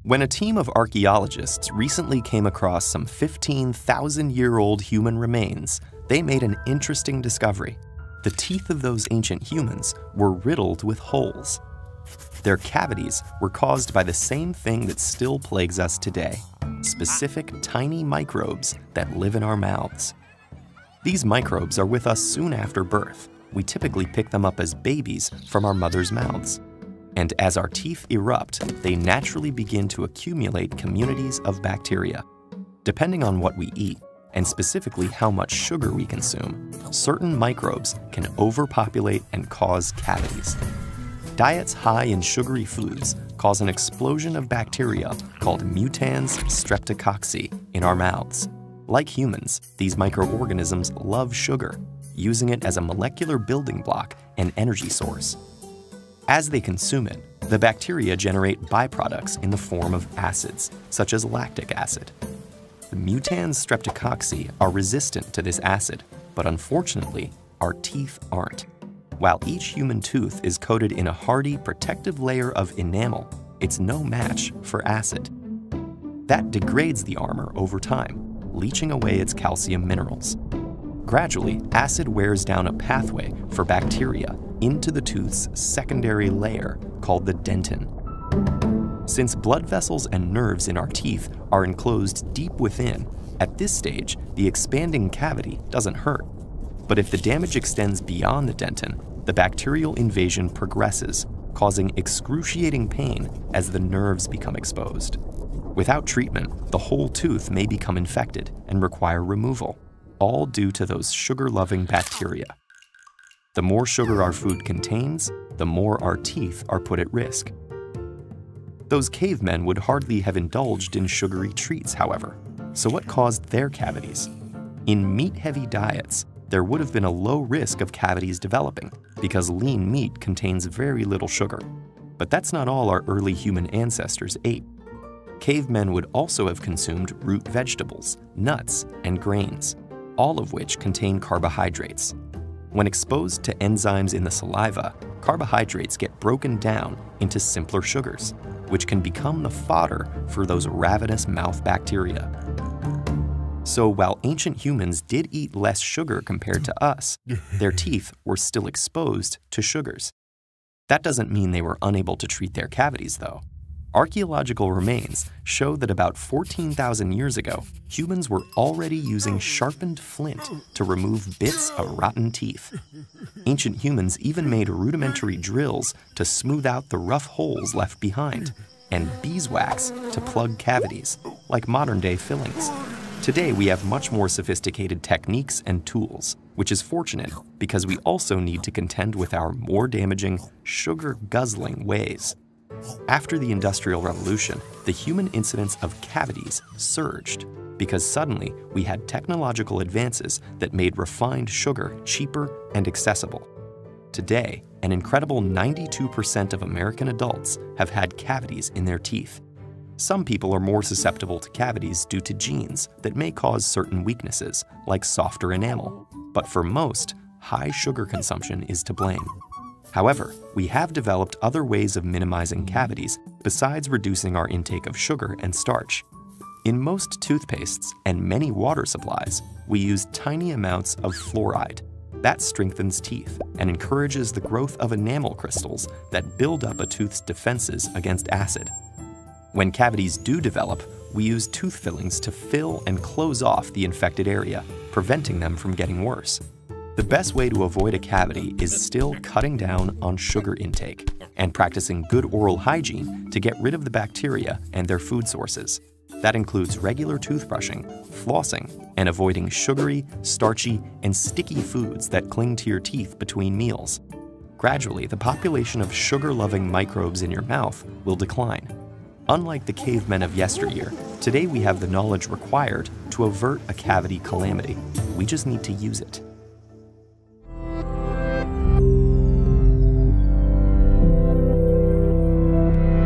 When a team of archaeologists recently came across some 15,000-year-old human remains, they made an interesting discovery. The teeth of those ancient humans were riddled with holes. Their cavities were caused by the same thing that still plagues us today: specific tiny microbes that live in our mouths. These microbes are with us soon after birth. We typically pick them up as babies from our mother's mouths. And as our teeth erupt, they naturally begin to accumulate communities of bacteria. Depending on what we eat, and specifically how much sugar we consume, certain microbes can overpopulate and cause cavities. Diets high in sugary foods cause an explosion of bacteria called mutans streptococci in our mouths. Like humans, these microorganisms love sugar, using it as a molecular building block and energy source. As they consume it, the bacteria generate byproducts in the form of acids, such as lactic acid. The mutans streptococci are resistant to this acid, but unfortunately, our teeth aren't. While each human tooth is coated in a hardy, protective layer of enamel, it's no match for acid. That degrades the armor over time, leaching away its calcium minerals. Gradually, acid wears down a pathway for bacteria into the tooth's secondary layer called the dentin. Since blood vessels and nerves in our teeth are enclosed deep within, at this stage, the expanding cavity doesn't hurt. But if the damage extends beyond the dentin, the bacterial invasion progresses, causing excruciating pain as the nerves become exposed. Without treatment, the whole tooth may become infected and require removal, all due to those sugar-loving bacteria. The more sugar our food contains, the more our teeth are put at risk. Those cavemen would hardly have indulged in sugary treats, however. So what caused their cavities? In meat-heavy diets, there would have been a low risk of cavities developing because lean meat contains very little sugar. But that's not all our early human ancestors ate. Cavemen would also have consumed root vegetables, nuts, and grains, all of which contain carbohydrates. When exposed to enzymes in the saliva, carbohydrates get broken down into simpler sugars, which can become the fodder for those ravenous mouth bacteria. So while ancient humans did eat less sugar compared to us, their teeth were still exposed to sugars. That doesn't mean they were unable to treat their cavities, though. Archaeological remains show that about 14,000 years ago, humans were already using sharpened flint to remove bits of rotten teeth. Ancient humans even made rudimentary drills to smooth out the rough holes left behind, and beeswax to plug cavities, like modern-day fillings. Today, we have much more sophisticated techniques and tools, which is fortunate because we also need to contend with our more damaging, sugar-guzzling ways. After the Industrial Revolution, the human incidence of cavities surged because suddenly we had technological advances that made refined sugar cheaper and accessible. Today, an incredible 92% of American adults have had cavities in their teeth. Some people are more susceptible to cavities due to genes that may cause certain weaknesses, like softer enamel. But for most, high sugar consumption is to blame. However, we have developed other ways of minimizing cavities besides reducing our intake of sugar and starch. In most toothpastes and many water supplies, we use tiny amounts of fluoride. That strengthens teeth and encourages the growth of enamel crystals that build up a tooth's defenses against acid. When cavities do develop, we use tooth fillings to fill and close off the infected area, preventing them from getting worse. The best way to avoid a cavity is still cutting down on sugar intake and practicing good oral hygiene to get rid of the bacteria and their food sources. That includes regular toothbrushing, flossing, and avoiding sugary, starchy, and sticky foods that cling to your teeth between meals. Gradually, the population of sugar-loving microbes in your mouth will decline. Unlike the cavemen of yesteryear, today we have the knowledge required to avert a cavity calamity. We just need to use it.